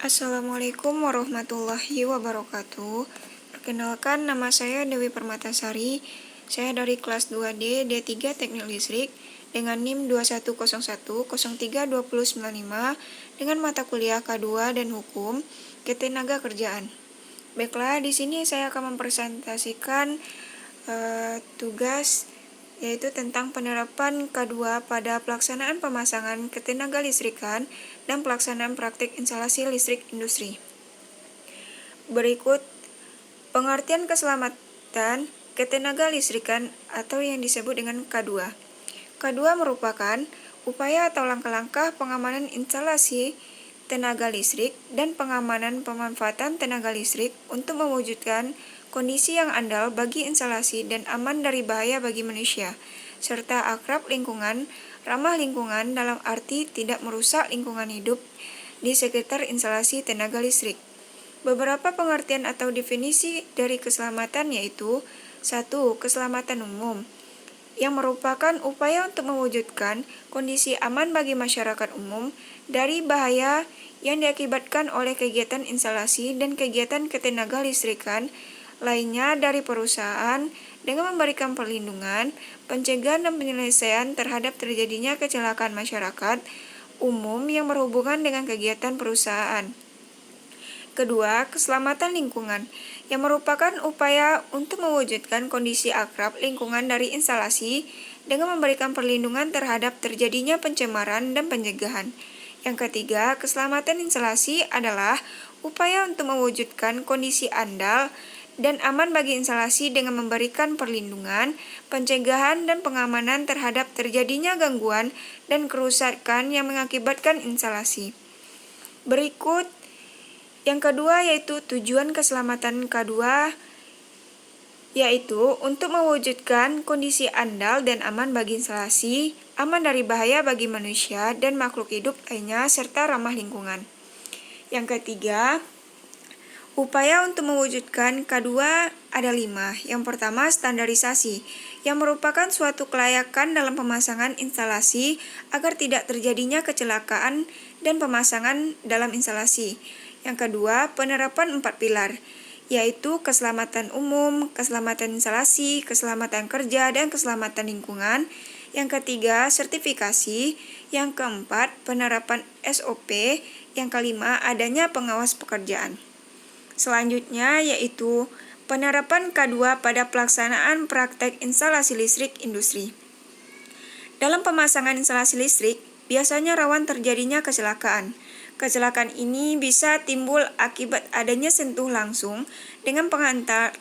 Assalamualaikum warahmatullahi wabarakatuh. Perkenalkan, nama saya Dewi Permatasari. Saya dari kelas 2D D3 Teknik Listrik dengan NIM 2101032095 dengan mata kuliah K2 dan Hukum Ketenaga Kerjaan. Baiklah, di sini saya akan mempresentasikan tugas yaitu tentang penerapan K2 pada pelaksanaan pemasangan ketenaga listrikan dan pelaksanaan praktik instalasi listrik industri. Berikut pengertian keselamatan ketenaga listrikan atau yang disebut dengan K2. K2 merupakan upaya atau langkah-langkah pengamanan instalasi tenaga listrik dan pengamanan pemanfaatan tenaga listrik untuk mewujudkan kondisi yang andal bagi instalasi dan aman dari bahaya bagi manusia, serta akrab lingkungan, ramah lingkungan dalam arti tidak merusak lingkungan hidup di sekitar instalasi tenaga listrik. Beberapa pengertian atau definisi dari keselamatan yaitu 1. Keselamatan umum, yang merupakan upaya untuk mewujudkan kondisi aman bagi masyarakat umum dari bahaya yang diakibatkan oleh kegiatan instalasi dan kegiatan ketenaga listrikan lainnya dari perusahaan dengan memberikan perlindungan, pencegahan dan penyelesaian terhadap terjadinya kecelakaan masyarakat umum yang berhubungan dengan kegiatan perusahaan. Kedua, keselamatan lingkungan, yang merupakan upaya untuk mewujudkan kondisi akrab lingkungan dari instalasi dengan memberikan perlindungan terhadap terjadinya pencemaran dan pencegahan. Yang ketiga, keselamatan instalasi adalah upaya untuk mewujudkan kondisi andal dan aman bagi instalasi dengan memberikan perlindungan, pencegahan, dan pengamanan terhadap terjadinya gangguan dan kerusakan yang mengakibatkan instalasi. Berikut yang kedua yaitu tujuan keselamatan K2 yaitu untuk mewujudkan kondisi andal dan aman bagi instalasi, aman dari bahaya bagi manusia dan makhluk hidup lainnya, serta ramah lingkungan. Yang ketiga, upaya untuk mewujudkan K2 ada 5. Yang pertama, standarisasi, yang merupakan suatu kelayakan dalam pemasangan instalasi agar tidak terjadinya kecelakaan dan pemasangan dalam instalasi. Yang kedua, penerapan 4 pilar, yaitu keselamatan umum, keselamatan instalasi, keselamatan kerja, dan keselamatan lingkungan. Yang ketiga, sertifikasi. Yang keempat, penerapan SOP. Yang kelima, adanya pengawas pekerjaan. Selanjutnya yaitu penerapan K2 pada pelaksanaan praktek instalasi listrik industri. Dalam pemasangan instalasi listrik, biasanya rawan terjadinya kecelakaan. Kecelakaan ini bisa timbul akibat adanya sentuh langsung dengan pengantar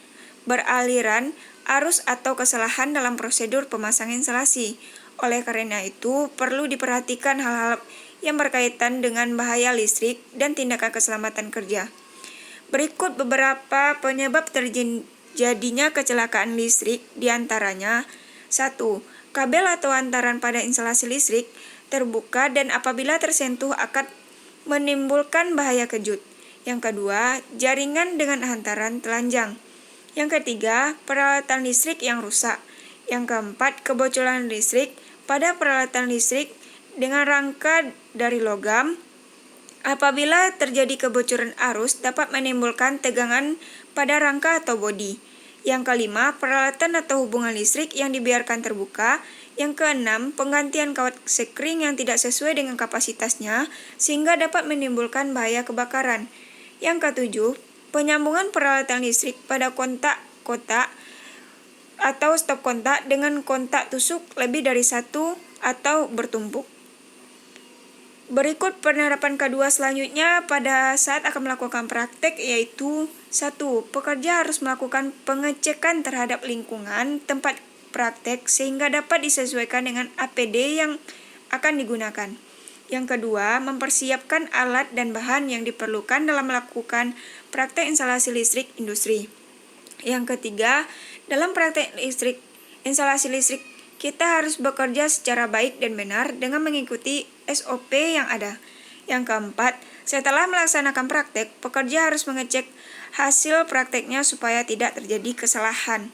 beraliran arus atau kesalahan dalam prosedur pemasangan instalasi. Oleh karena itu, perlu diperhatikan hal-hal yang berkaitan dengan bahaya listrik dan tindakan keselamatan kerja. Berikut beberapa penyebab terjadinya kecelakaan listrik, diantaranya 1. Kabel atau antaran pada instalasi listrik terbuka dan apabila tersentuh akan menimbulkan bahaya kejut. Yang kedua, jaringan dengan hantaran telanjang. Yang ketiga, peralatan listrik yang rusak. Yang keempat, kebocoran listrik pada peralatan listrik dengan rangka dari logam. Apabila terjadi kebocoran arus dapat menimbulkan tegangan pada rangka atau bodi. Yang kelima, peralatan atau hubungan listrik yang dibiarkan terbuka. Yang keenam, penggantian kawat sekring yang tidak sesuai dengan kapasitasnya sehingga dapat menimbulkan bahaya kebakaran. Yang ketujuh, penyambungan peralatan listrik pada kontak kotak atau stop kontak dengan kontak tusuk lebih dari satu atau bertumpuk. Berikut penerapan K2 selanjutnya pada saat akan melakukan praktek yaitu 1. Pekerja harus melakukan pengecekan terhadap lingkungan tempat praktek sehingga dapat disesuaikan dengan APD yang akan digunakan. Yang kedua, mempersiapkan alat dan bahan yang diperlukan dalam melakukan praktek instalasi listrik industri. Yang ketiga, dalam praktek instalasi listrik kita harus bekerja secara baik dan benar dengan mengikuti SOP yang ada. Yang keempat, setelah melaksanakan praktek, pekerja harus mengecek hasil prakteknya supaya tidak terjadi kesalahan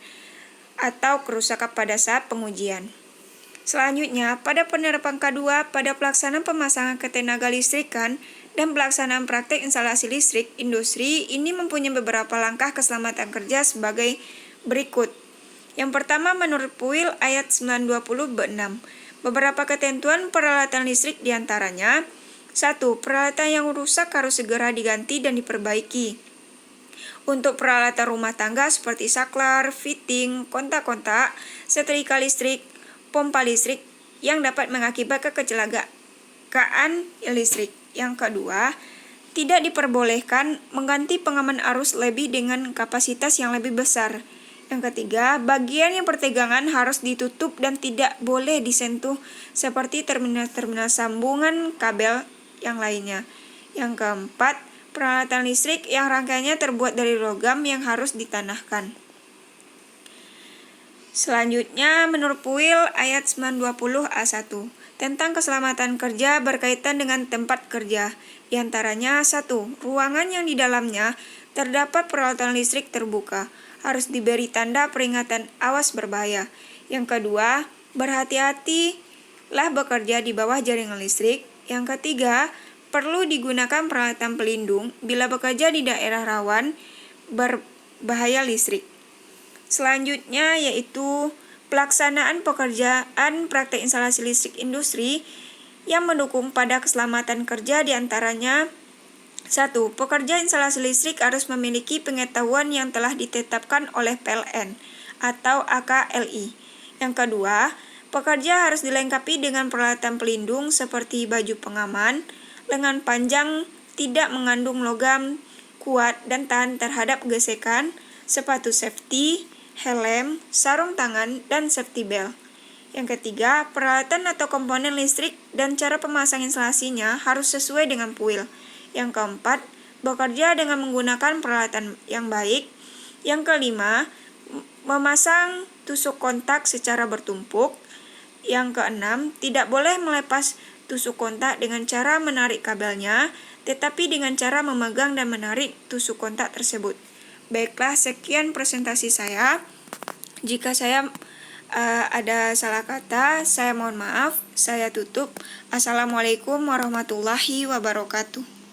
atau kerusakan pada saat pengujian. Selanjutnya, pada penerapan K2 pada pelaksanaan pemasangan ketenaga listrikan dan pelaksanaan praktek instalasi listrik industri ini mempunyai beberapa langkah keselamatan kerja sebagai berikut. Yang pertama, menurut PUIL ayat 920 B6, beberapa ketentuan peralatan listrik diantaranya: 1. Peralatan yang rusak harus segera diganti dan diperbaiki. Untuk peralatan rumah tangga seperti saklar, fitting, kontak-kontak, setrika listrik, pompa listrik yang dapat mengakibatkan kecelakaan listrik. Yang kedua, tidak diperbolehkan mengganti pengaman arus lebih dengan kapasitas yang lebih besar. Yang ketiga, bagian yang pertegangan harus ditutup dan tidak boleh disentuh seperti terminal-terminal sambungan kabel yang lainnya. Yang keempat, peralatan listrik yang rangkaiannya terbuat dari logam yang harus ditanahkan. Selanjutnya, menurut PUIL ayat 920 A1 tentang keselamatan kerja berkaitan dengan tempat kerja, diantaranya 1. Ruangan yang di dalamnya terdapat peralatan listrik terbuka harus diberi tanda peringatan awas berbahaya. Yang kedua, berhati-hatilah bekerja di bawah jaringan listrik. Yang ketiga, perlu digunakan peralatan pelindung bila bekerja di daerah rawan berbahaya listrik. Selanjutnya yaitu pelaksanaan pekerjaan praktek instalasi listrik industri yang mendukung pada keselamatan kerja, diantaranya 1. Pekerja instalasi listrik harus memiliki pengetahuan yang telah ditetapkan oleh PLN atau AKLI. Yang kedua, pekerja harus dilengkapi dengan peralatan pelindung seperti baju pengaman, lengan panjang tidak mengandung logam kuat dan tahan terhadap gesekan, sepatu safety, helm, sarung tangan, dan safety belt. Yang ketiga, peralatan atau komponen listrik dan cara pemasang instalasinya harus sesuai dengan PUIL. Yang keempat, bekerja dengan menggunakan peralatan yang baik. Yang kelima, memasang tusuk kontak secara bertumpuk. Yang keenam, tidak boleh melepas tusuk kontak dengan cara menarik kabelnya, tetapi dengan cara memegang dan menarik tusuk kontak tersebut. Baiklah, sekian presentasi saya. Jika saya ada salah kata, saya mohon maaf. Saya tutup. Assalamualaikum warahmatullahi wabarakatuh.